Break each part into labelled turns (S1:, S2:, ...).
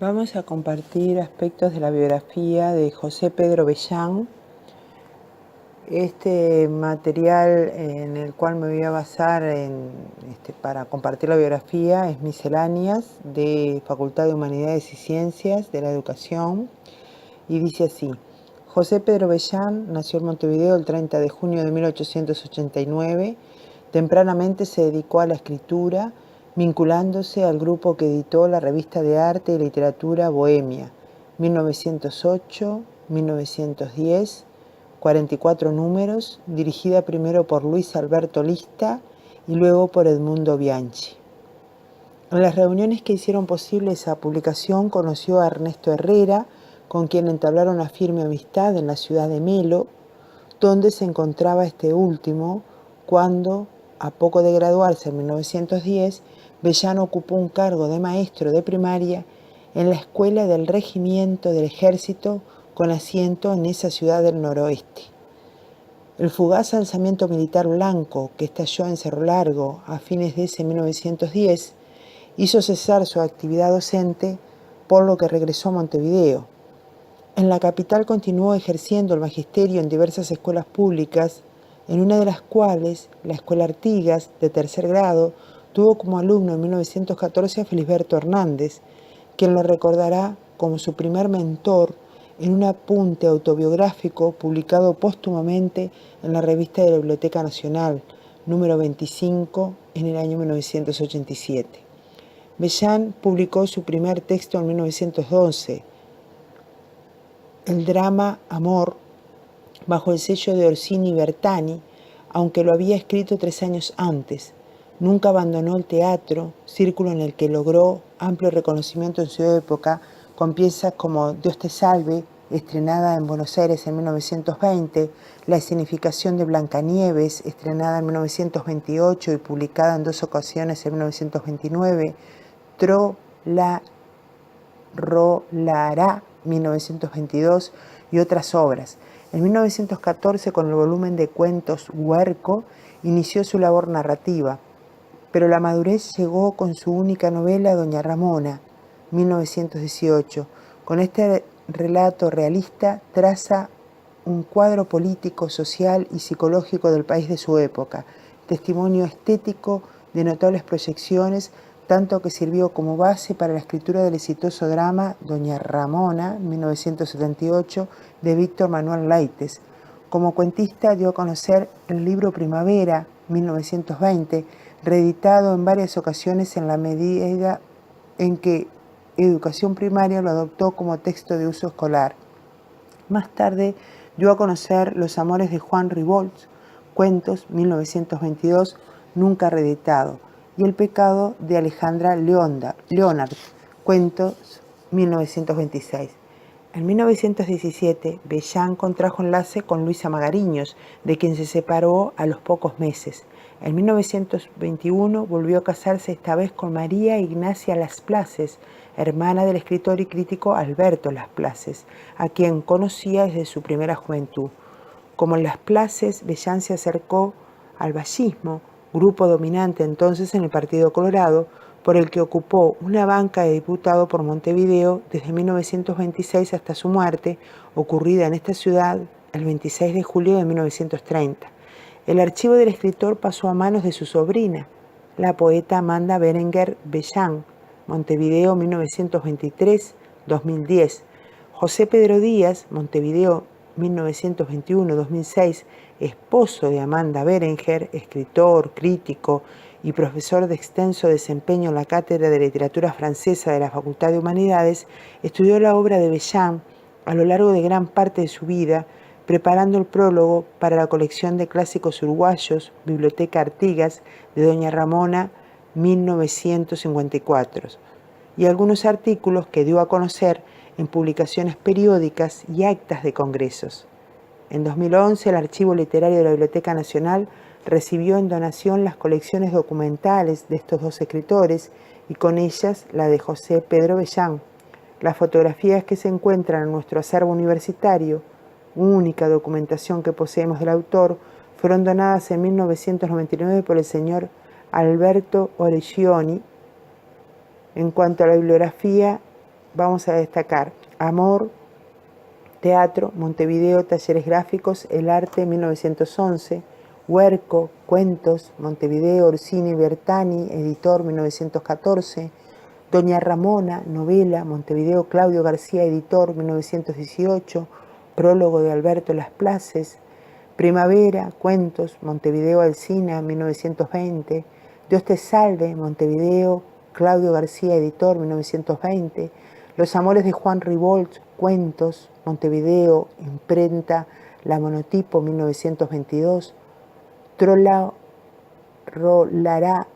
S1: Vamos a compartir aspectos de la biografía de José Pedro Bellán. Este material en el cual me voy a basar para compartir la biografía es Misceláneas de Facultad de Humanidades y Ciencias de la Educación y dice así: José Pedro Bellán nació en Montevideo el 30 de junio de 1889. Tempranamente se dedicó a la escritura, vinculándose al grupo que editó la revista de arte y literatura Bohemia, 1908-1910, 44 números, dirigida primero por Luis Alberto Lista y luego por Edmundo Bianchi. En las reuniones que hicieron posible esa publicación conoció a Ernesto Herrera, con quien entablaron una firme amistad en la ciudad de Melo, donde se encontraba este último cuando, a poco de graduarse en 1910, Bellán ocupó un cargo de maestro de primaria en la escuela del regimiento del ejército con asiento en esa ciudad del noroeste. El fugaz alzamiento militar blanco que estalló en Cerro Largo a fines de ese 1910 hizo cesar su actividad docente, por lo que regresó a Montevideo. En la capital continuó ejerciendo el magisterio en diversas escuelas públicas, en una de las cuales, la Escuela Artigas, de tercer grado, tuvo como alumno en 1914 a Felisberto Hernández, quien lo recordará como su primer mentor en un apunte autobiográfico publicado póstumamente en la revista de la Biblioteca Nacional, número 25, en el año 1987. Bellán publicó su primer texto en 1912, el drama Amor, bajo el sello de Orsini Bertani, aunque lo había escrito 3 años antes. Nunca abandonó el teatro, círculo en el que logró amplio reconocimiento en su época, con piezas como Dios te salve, estrenada en Buenos Aires en 1920, la escenificación de Blancanieves, estrenada en 1928 y publicada en 2 ocasiones en 1929, Tro la Rolará, 1922, y otras obras. En 1914, con el volumen de cuentos Huerco, inició su labor narrativa, pero la madurez llegó con su única novela Doña Ramona, 1918. Con este relato realista traza un cuadro político, social y psicológico del país de su época, testimonio estético de notables proyecciones, tanto que sirvió como base para la escritura del exitoso drama Doña Ramona, 1978, de Víctor Manuel Leites. Como cuentista dio a conocer el libro Primavera, 1920, reeditado en varias ocasiones en la medida en que Educación Primaria lo adoptó como texto de uso escolar. Más tarde dio a conocer Los amores de Juan Ribolds, cuentos, 1922, nunca reeditado, y El pecado de Alejandra Leonard, cuentos, 1926. En 1917, Bellán contrajo enlace con Luisa Magariños, de quien se separó a los pocos meses. En 1921 volvió a casarse, esta vez con María Ignacia Las Places, hermana del escritor y crítico Alberto Las Places, a quien conocía desde su primera juventud. Como en Las Places, Bellán se acercó al vallismo, grupo dominante entonces en el Partido Colorado, por el que ocupó una banca de diputado por Montevideo desde 1926 hasta su muerte, ocurrida en esta ciudad el 26 de julio de 1930. El archivo del escritor pasó a manos de su sobrina, la poeta Amanda Berenguer Bellán, Montevideo 1923-2010. José Pedro Díaz, Montevideo 1921-2006, esposo de Amanda Berenguer, escritor, crítico y profesor de extenso desempeño en la Cátedra de Literatura Francesa de la Facultad de Humanidades, estudió la obra de Bellán a lo largo de gran parte de su vida, preparando el prólogo para la colección de clásicos uruguayos, Biblioteca Artigas, de Doña Ramona, 1954, y algunos artículos que dio a conocer en publicaciones periódicas y actas de congresos. En 2011, el Archivo Literario de la Biblioteca Nacional recibió en donación las colecciones documentales de estos 2 escritores y con ellas la de José Pedro Bellán. Las fotografías que se encuentran en nuestro acervo universitario, única documentación que poseemos del autor, fueron donadas en 1999 por el señor Alberto Oregioni. En cuanto a la bibliografía, vamos a destacar Amor, Teatro, Montevideo, Talleres Gráficos, El Arte, 1911, Huerco, Cuentos, Montevideo, Orsini Bertani, editor, 1914, Doña Ramona, novela, Montevideo, Claudio García, editor, 1918, prólogo de Alberto Las Places, Primavera, Cuentos, Montevideo, Alsina, 1920, Dios te salve, Montevideo, Claudio García, editor, 1920, Los amores de Juan Ribolt, Cuentos, Montevideo, imprenta La Monotipo, 1922, Trola Rolará,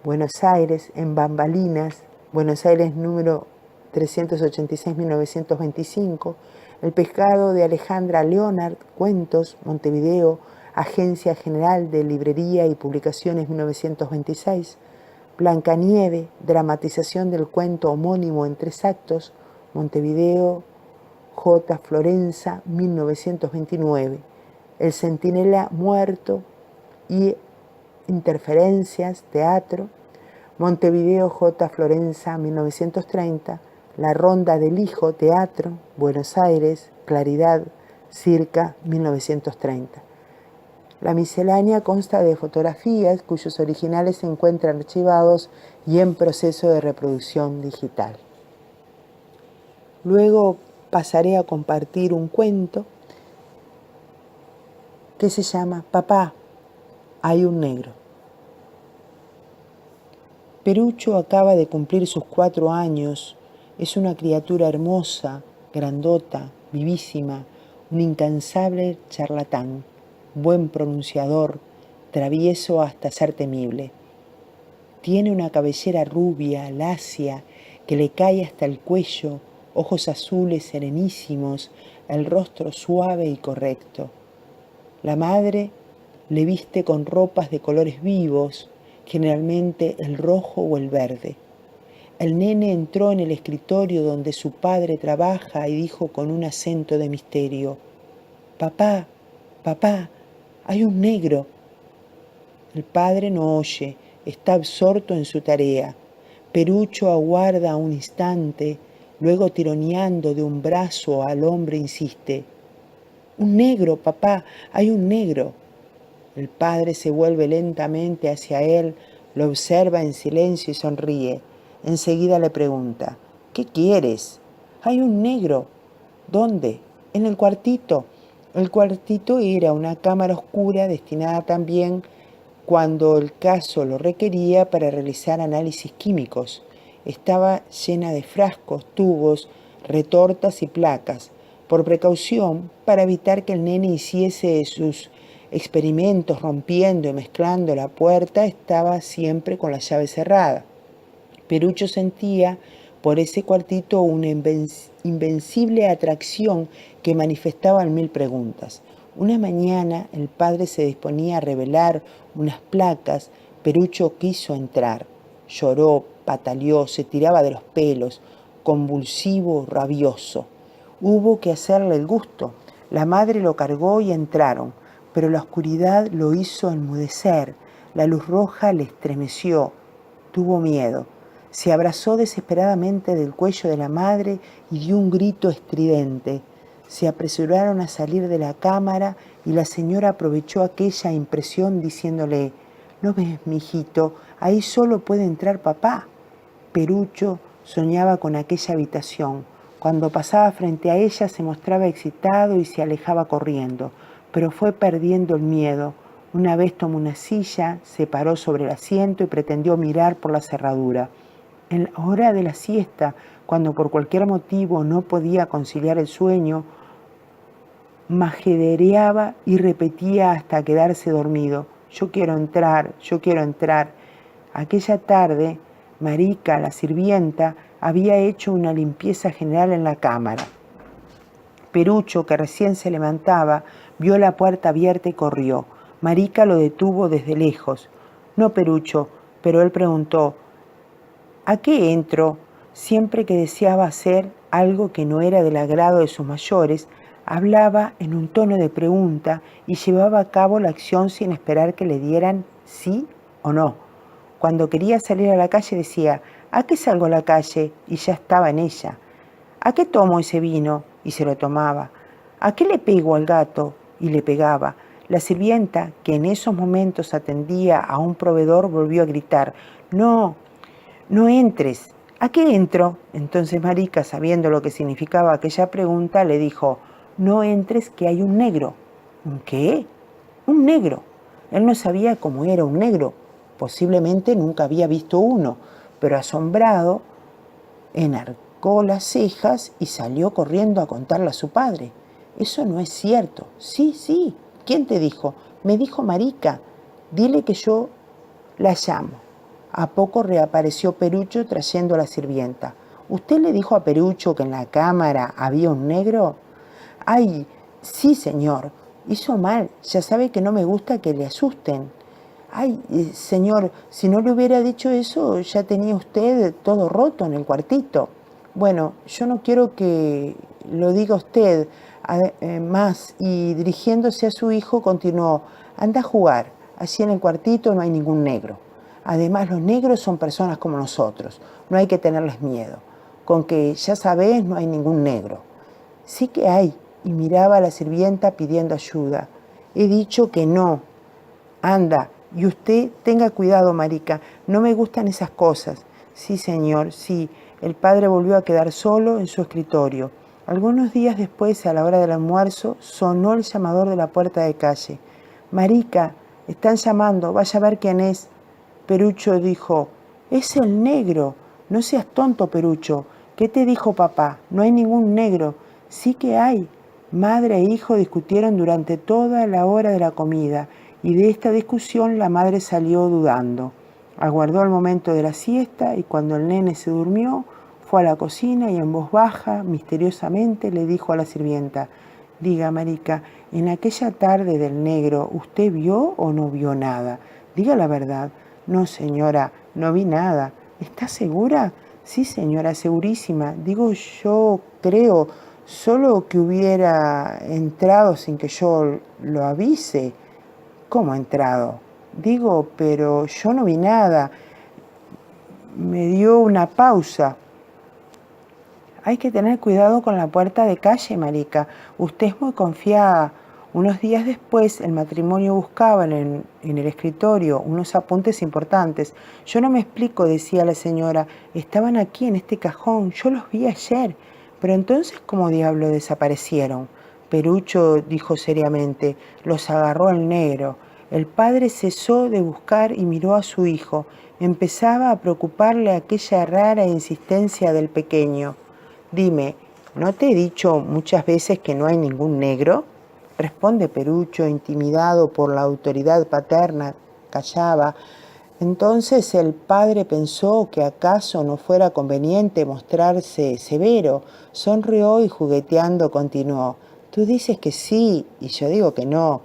S1: Buenos Aires, en Bambalinas, Buenos Aires número 386, 1925, El pescado de Alejandra Leonard, Cuentos, Montevideo, Agencia General de Librería y Publicaciones, 1926, Blancanieve, dramatización del cuento homónimo en 3 actos, Montevideo, J. Florenza, 1929, El centinela muerto y Interferencias, teatro, Montevideo, J. Florenza, 1930, La ronda del hijo, teatro, Buenos Aires, Claridad, circa 1930. La miscelánea consta de fotografías cuyos originales se encuentran archivados y en proceso de reproducción digital. Luego pasaré a compartir un cuento que se llama Papá, hay un negro. Perucho acaba de cumplir sus 4 años. Es una criatura hermosa, grandota, vivísima, un incansable charlatán, buen pronunciador, travieso hasta ser temible. Tiene una cabellera rubia, lacia, que le cae hasta el cuello, ojos azules serenísimos, el rostro suave y correcto. La madre le viste con ropas de colores vivos, generalmente el rojo o el verde. El nene entró en el escritorio donde su padre trabaja y dijo con un acento de misterio: «Papá, papá, hay un negro». El padre no oye, está absorto en su tarea. Perucho aguarda un instante, luego tironeando de un brazo al hombre insiste: «Un negro, papá, hay un negro». El padre se vuelve lentamente hacia él, lo observa en silencio y sonríe. Enseguida le pregunta: «¿Qué quieres?» «Hay un negro». «¿Dónde?» «En el cuartito». El cuartito era una cámara oscura destinada también, cuando el caso lo requería, para realizar análisis químicos. Estaba llena de frascos, tubos, retortas y placas. Por precaución, para evitar que el nene hiciese sus experimentos rompiendo y mezclando la puerta, estaba siempre con la llave cerrada. Perucho sentía por ese cuartito una invencible atracción que manifestaba en 1000 preguntas. Una mañana el padre se disponía a revelar unas placas. Perucho quiso entrar. Lloró, pataleó, se tiraba de los pelos, convulsivo, rabioso. Hubo que hacerle el gusto. La madre lo cargó y entraron, pero la oscuridad lo hizo enmudecer. La luz roja le estremeció. Tuvo miedo. Se abrazó desesperadamente del cuello de la madre y dio un grito estridente. Se apresuraron a salir de la cámara y la señora aprovechó aquella impresión diciéndole: «¿No ves, mijito? Ahí solo puede entrar papá». Perucho soñaba con aquella habitación. Cuando pasaba frente a ella se mostraba excitado y se alejaba corriendo, pero fue perdiendo el miedo. Una vez tomó una silla, se paró sobre el asiento y pretendió mirar por la cerradura. En la hora de la siesta, cuando por cualquier motivo no podía conciliar el sueño, majedereaba y repetía hasta quedarse dormido: «Yo quiero entrar, yo quiero entrar». Aquella tarde, Marica, la sirvienta, había hecho una limpieza general en la cámara. Perucho, que recién se levantaba, vio la puerta abierta y corrió. Marica lo detuvo desde lejos. «No, Perucho», pero él preguntó: «¿A qué entro?». Siempre que deseaba hacer algo que no era del agrado de sus mayores, hablaba en un tono de pregunta y llevaba a cabo la acción sin esperar que le dieran sí o no. Cuando quería salir a la calle decía: ¿A qué salgo a la calle? Y ya estaba en ella. ¿A qué tomo ese vino? Y se lo tomaba. ¿A qué le pego al gato? Y le pegaba. La sirvienta, que en esos momentos atendía a un proveedor, volvió a gritar: «No, no entres». «¿A qué entro?». Entonces Marica, sabiendo lo que significaba aquella pregunta, le dijo: «No entres, que hay un negro». «¿Un qué?». «Un negro». Él no sabía cómo era un negro. Posiblemente nunca había visto uno, pero asombrado, enarcó las cejas y salió corriendo a contarle a su padre. «Eso no es cierto». «Sí, sí». «¿Quién te dijo?». «Me dijo Marica». «Dile que yo la llamo». A poco reapareció Perucho trayendo a la sirvienta. «¿Usted le dijo a Perucho que en la cámara había un negro?». «Ay, sí, señor. Hizo mal. Ya sabe que no me gusta que le asusten». «Ay, señor, si no le hubiera dicho eso, ya tenía usted todo roto en el cuartito». «Bueno, yo no quiero que lo diga usted más». Y dirigiéndose a su hijo continuó: «Anda a jugar. Allí en el cuartito no hay ningún negro. Además, los negros son personas como nosotros. No hay que tenerles miedo. Con que ya sabés, no hay ningún negro». «Sí que hay». Y miraba a la sirvienta pidiendo ayuda. «He dicho que no. Anda, y usted tenga cuidado, Marica. No me gustan esas cosas». «Sí, señor, sí». El padre volvió a quedar solo en su escritorio. Algunos días después, a la hora del almuerzo, sonó el llamador de la puerta de calle. «Marica, están llamando. Vaya a ver quién es». Perucho dijo: «Es el negro». «No seas tonto, Perucho. ¿Qué te dijo papá? No hay ningún negro». «Sí que hay». Madre e hijo discutieron durante toda la hora de la comida, y de esta discusión la madre salió dudando. Aguardó el momento de la siesta y cuando el nene se durmió, fue a la cocina y en voz baja, misteriosamente, le dijo a la sirvienta: «Diga, Marica, en aquella tarde del negro, ¿usted vio o no vio nada? Diga la verdad». «No, señora, no vi nada». «¿Está segura?». «Sí, señora, segurísima. Digo, yo creo solo que hubiera entrado sin que yo lo avise». «¿Cómo ha entrado?». «Digo, pero yo no vi nada». Me dio una pausa. «Hay que tener cuidado con la puerta de calle, Marica. Usted es muy confiada». Unos días después, el matrimonio buscaba en el escritorio unos apuntes importantes. «Yo no me explico», decía la señora. «Estaban aquí en este cajón. Yo los vi ayer». «Pero entonces, ¿cómo diablo desaparecieron?». Perucho dijo seriamente: «Los agarró el negro». El padre cesó de buscar y miró a su hijo. Empezaba a preocuparle aquella rara insistencia del pequeño. «Dime, ¿no te he dicho muchas veces que no hay ningún negro?». Responde Perucho, intimidado por la autoridad paterna. Callaba. Entonces el padre pensó que acaso no fuera conveniente mostrarse severo. Sonrió y jugueteando continuó: «Tú dices que sí y yo digo que no.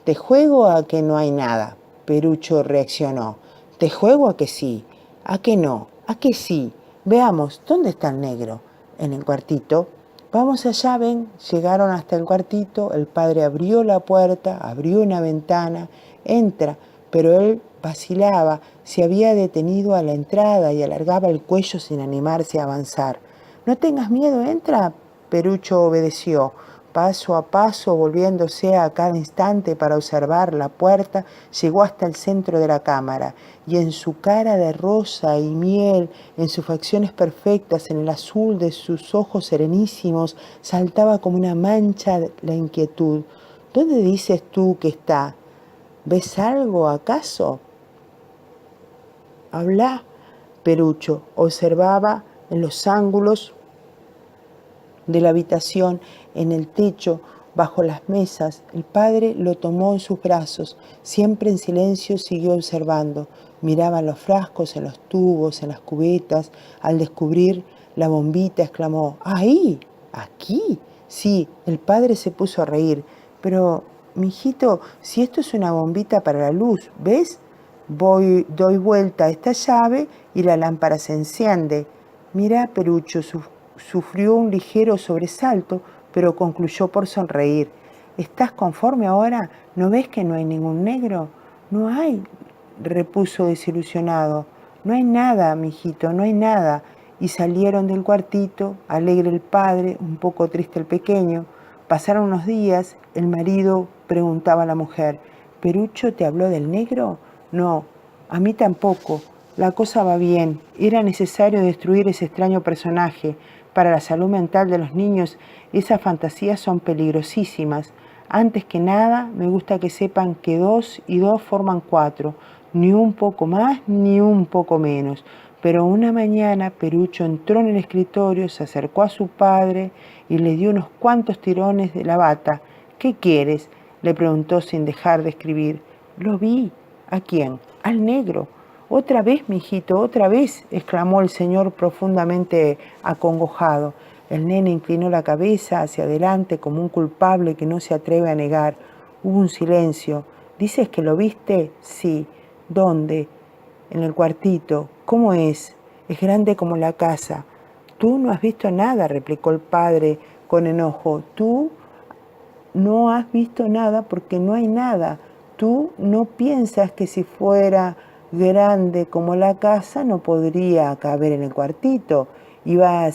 S1: Te juego a que no hay nada». Perucho reaccionó: «Te juego a que sí». «¿A que no? ¿A que sí? Veamos, ¿dónde está el negro?». «En el cuartito». «Vamos allá, ven». Llegaron hasta el cuartito. El padre abrió la puerta, abrió una ventana. «Entra». Pero él vacilaba, se había detenido a la entrada y alargaba el cuello sin animarse a avanzar. «No tengas miedo, entra». Perucho obedeció. Paso a paso, volviéndose a cada instante para observar la puerta, llegó hasta el centro de la cámara, y en su cara de rosa y miel, en sus facciones perfectas, en el azul de sus ojos serenísimos, saltaba como una mancha la inquietud. «¿Dónde dices tú que está? ¿Ves algo, acaso?». «Habla». Perucho observaba en los ángulos de la habitación, en el techo, bajo las mesas. El padre lo tomó en sus brazos. Siempre en silencio siguió observando. Miraba en los frascos, en los tubos, en las cubetas. Al descubrir la bombita, exclamó: «¿Ahí? ¿Aquí?». «Sí». El padre se puso a reír. «Pero, mijito, si esto es una bombita para la luz, ¿ves? Doy vuelta a esta llave y la lámpara se enciende». «Mira, Perucho», sufrió un ligero sobresalto, pero concluyó por sonreír. «¿Estás conforme ahora? ¿No ves que no hay ningún negro?». «No hay», repuso desilusionado. No hay nada, mijito, no hay nada. Y salieron del cuartito, alegre el padre, un poco triste el pequeño. Pasaron unos días, el marido preguntaba a la mujer, ¿Perucho te habló del negro? No, a mí tampoco. La cosa va bien. Era necesario destruir ese extraño personaje. Para la salud mental de los niños, esas fantasías son peligrosísimas. Antes que nada, me gusta que sepan que 2 y 2 forman 4, ni un poco más ni un poco menos. Pero una mañana Perucho entró en el escritorio, se acercó a su padre y le dio unos cuantos tirones de la bata. ¿Qué quieres?, le preguntó sin dejar de escribir. Lo vi. ¿A quién? Al negro. Otra vez, mijito, otra vez, exclamó el señor profundamente acongojado. El nene inclinó la cabeza hacia adelante como un culpable que no se atreve a negar. Hubo un silencio. ¿Dices que lo viste? Sí. ¿Dónde? En el cuartito. ¿Cómo es? Es grande como la casa. Tú no has visto nada, replicó el padre con enojo. Tú no has visto nada porque no hay nada. Tú no piensas que si fuera grande como la casa no podría caber en el cuartito. Iba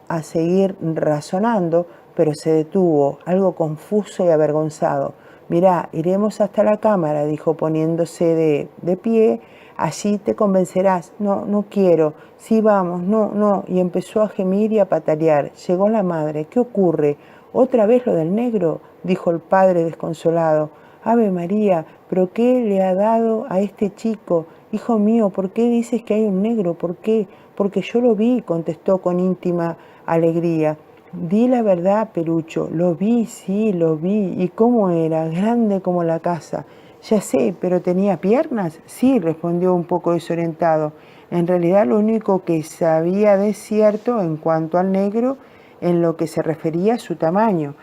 S1: a seguir razonando, pero se detuvo, algo confuso y avergonzado. Mirá, iremos hasta la cámara, dijo poniéndose de pie. Allí te convencerás. No, no quiero. Sí, vamos, no, no. Y empezó a gemir y a patalear. Llegó la madre. ¿Qué ocurre? ¿Otra vez lo del negro?, dijo el padre desconsolado. Ave María, ¿pero qué le ha dado a este chico? Hijo mío, ¿por qué dices que hay un negro? ¿Por qué? Porque yo lo vi, contestó con íntima alegría. Di la verdad, Perucho. Lo vi, sí, lo vi. ¿Y cómo era? Grande como la casa. Ya sé, pero ¿tenía piernas? Sí, respondió un poco desorientado. En realidad lo único que sabía de cierto en cuanto al negro en lo que se refería a su tamaño.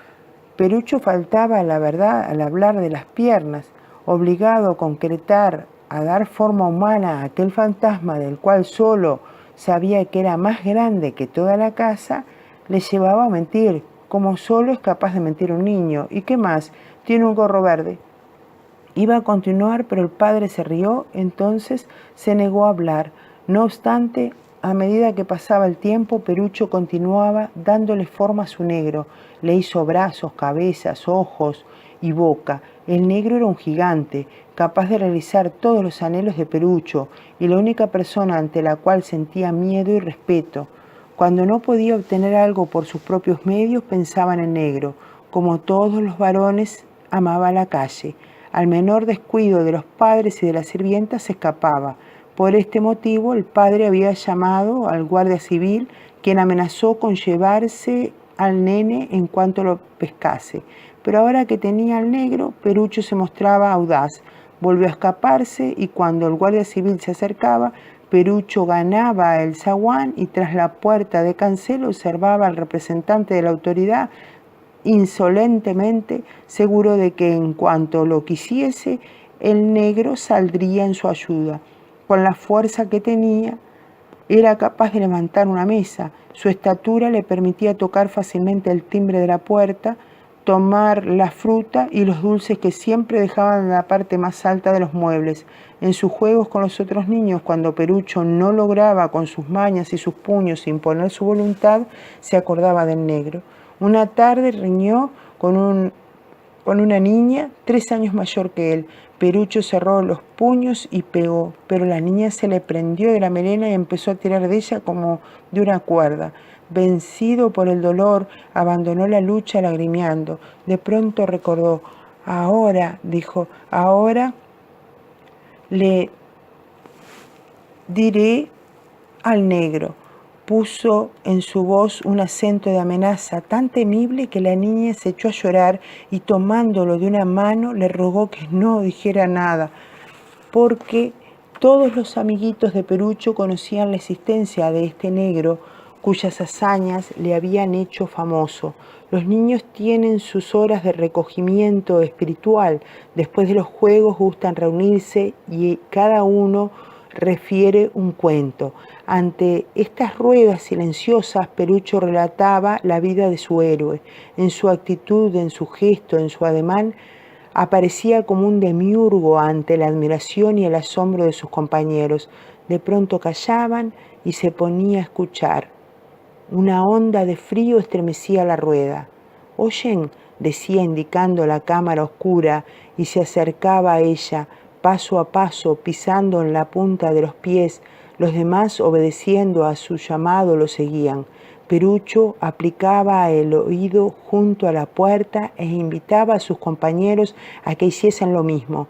S1: Perucho faltaba a la verdad al hablar de las piernas, obligado a concretar, a dar forma humana a aquel fantasma del cual solo sabía que era más grande que toda la casa, le llevaba a mentir, como solo es capaz de mentir un niño. ¿Y qué más? Tiene un gorro verde. Iba a continuar, pero el padre se rió, entonces se negó a hablar. No obstante, a medida que pasaba el tiempo, Perucho continuaba dándole forma a su negro. Le hizo brazos, cabezas, ojos y boca. El negro era un gigante, capaz de realizar todos los anhelos de Perucho, y la única persona ante la cual sentía miedo y respeto. Cuando no podía obtener algo por sus propios medios, pensaba en el negro. Como todos los varones, amaba la calle. Al menor descuido de los padres y de las sirvientas se escapaba. Por este motivo, el padre había llamado al guardia civil, quien amenazó con llevarse al nene en cuanto lo pescase. Pero ahora que tenía al negro, Perucho se mostraba audaz. Volvió a escaparse y cuando el guardia civil se acercaba, Perucho ganaba el zaguán y tras la puerta de cancel observaba al representante de la autoridad insolentemente, seguro de que en cuanto lo quisiese, el negro saldría en su ayuda. Con la fuerza que tenía, era capaz de levantar una mesa. Su estatura le permitía tocar fácilmente el timbre de la puerta, tomar la fruta y los dulces que siempre dejaban en la parte más alta de los muebles. En sus juegos con los otros niños, cuando Perucho no lograba con sus mañas y sus puños imponer su voluntad, se acordaba del negro. Una tarde riñó con una niña 3 años mayor que él. Perucho cerró los puños y pegó, pero la niña se le prendió de la melena y empezó a tirar de ella como de una cuerda. Vencido por el dolor, abandonó la lucha lagrimeando. De pronto recordó. Ahora, dijo, ahora le diré al negro. Puso en su voz un acento de amenaza tan temible que la niña se echó a llorar y tomándolo de una mano le rogó que no dijera nada, porque todos los amiguitos de Perucho conocían la existencia de este negro cuyas hazañas le habían hecho famoso. Los niños tienen sus horas de recogimiento espiritual. Después de los juegos gustan reunirse y cada uno refiere un cuento. Ante estas ruedas silenciosas, Perucho relataba la vida de su héroe. En su actitud, en su gesto, en su ademán, aparecía como un demiurgo ante la admiración y el asombro de sus compañeros. De pronto callaban y se ponía a escuchar. Una onda de frío estremecía la rueda. «¿Oyen?», decía indicando la cámara oscura, y se acercaba a ella, paso a paso, pisando en la punta de los pies. Los demás, obedeciendo a su llamado, lo seguían. Perucho aplicaba el oído junto a la puerta e invitaba a sus compañeros a que hiciesen lo mismo.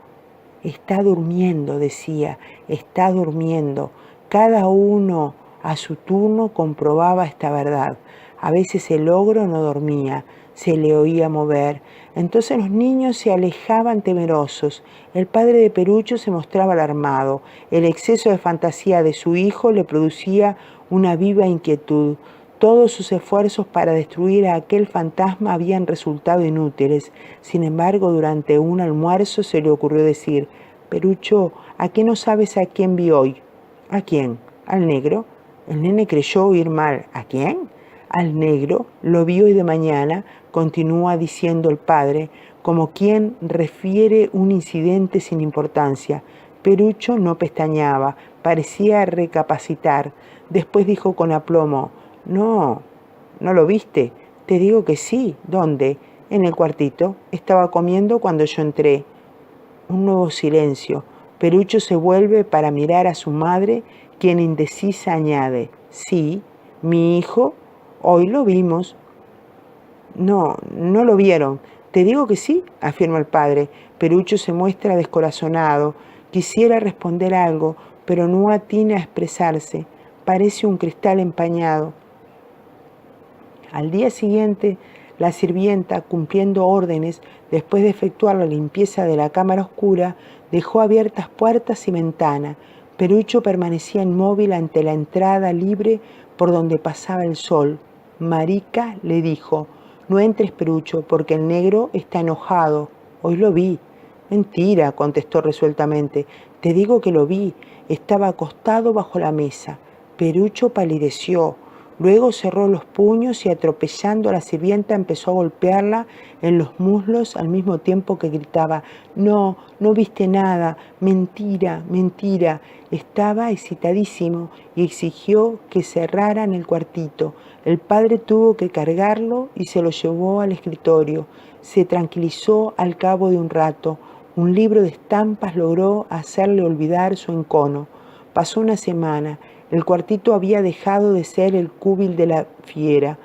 S1: «Está durmiendo», decía, «está durmiendo». Cada uno a su turno comprobaba esta verdad. A veces el ogro no dormía, se le oía mover. Entonces los niños se alejaban temerosos. El padre de Perucho se mostraba alarmado. El exceso de fantasía de su hijo le producía una viva inquietud. Todos sus esfuerzos para destruir a aquel fantasma habían resultado inútiles. Sin embargo, durante un almuerzo se le ocurrió decir: «Perucho, ¿a qué no sabes a quién vi hoy?» «¿A quién?» «Al negro». El nene creyó oír mal. «¿A quién?» «Al negro. Lo vi hoy de mañana», continúa diciendo el padre, como quien refiere un incidente sin importancia. Perucho no pestañeaba, parecía recapacitar. Después dijo con aplomo: «No, ¿no lo viste?» «Te digo que sí». «¿Dónde?» «En el cuartito. Estaba comiendo cuando yo entré». Un nuevo silencio. Perucho se vuelve para mirar a su madre, quien indecisa añade: «Sí, mi hijo, hoy lo vimos». «No, no lo vieron». «Te digo que sí», afirma el padre. Perucho se muestra descorazonado. Quisiera responder algo, pero no atina a expresarse. Parece un cristal empañado. Al día siguiente, la sirvienta, cumpliendo órdenes, después de efectuar la limpieza de la cámara oscura, dejó abiertas puertas y ventana. Perucho permanecía inmóvil ante la entrada libre por donde pasaba el sol. Marica le dijo: «No entres, Perucho, porque el negro está enojado». «Hoy lo vi». «Mentira», contestó resueltamente. «Te digo que lo vi. Estaba acostado bajo la mesa». Perucho palideció. Luego cerró los puños y, atropellando a la sirvienta, empezó a golpearla en los muslos al mismo tiempo que gritaba: «No, no viste nada, mentira, mentira». Estaba excitadísimo y exigió que cerraran el cuartito. El padre tuvo que cargarlo y se lo llevó al escritorio. Se tranquilizó al cabo de un rato. Un libro de estampas logró hacerle olvidar su encono. Pasó una semana. El cuartito había dejado de ser el cúbil de la fiera.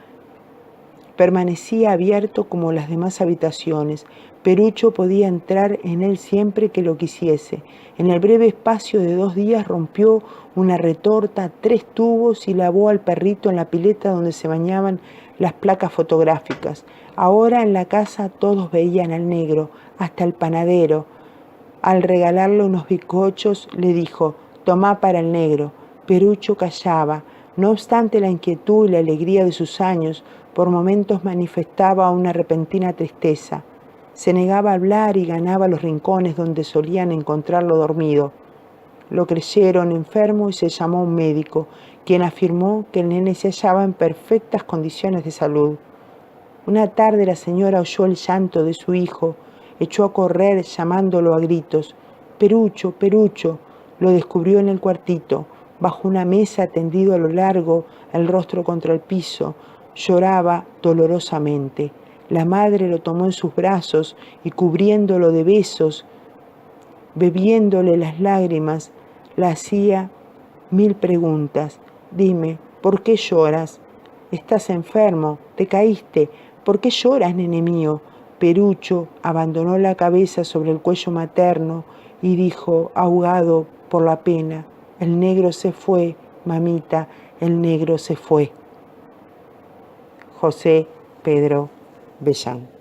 S1: Permanecía abierto como las demás habitaciones. Perucho podía entrar en él siempre que lo quisiese. En el breve espacio de 2 días rompió una retorta, 3 tubos y lavó al perrito en la pileta donde se bañaban las placas fotográficas. Ahora en la casa todos veían al negro, hasta el panadero. Al regalarle unos bizcochos le dijo: «Tomá para el negro». Perucho callaba. No obstante la inquietud y la alegría de sus años, por momentos manifestaba una repentina tristeza. Se negaba a hablar y ganaba los rincones donde solían encontrarlo dormido. Lo creyeron enfermo y se llamó a un médico, quien afirmó que el nene se hallaba en perfectas condiciones de salud. Una tarde la señora oyó el llanto de su hijo, echó a correr llamándolo a gritos. «Perucho, Perucho». Lo descubrió en el cuartito, bajo una mesa tendido a lo largo, el rostro contra el piso. Lloraba dolorosamente. La madre lo tomó en sus brazos y, cubriéndolo de besos, bebiéndole las lágrimas, le hacía 1000 preguntas. «Dime, ¿por qué lloras? ¿Estás enfermo? ¿Te caíste? ¿Por qué lloras, nene mío?» Perucho abandonó la cabeza sobre el cuello materno y dijo, ahogado por la pena: «El negro se fue, mamita, el negro se fue». José Pedro Bellán.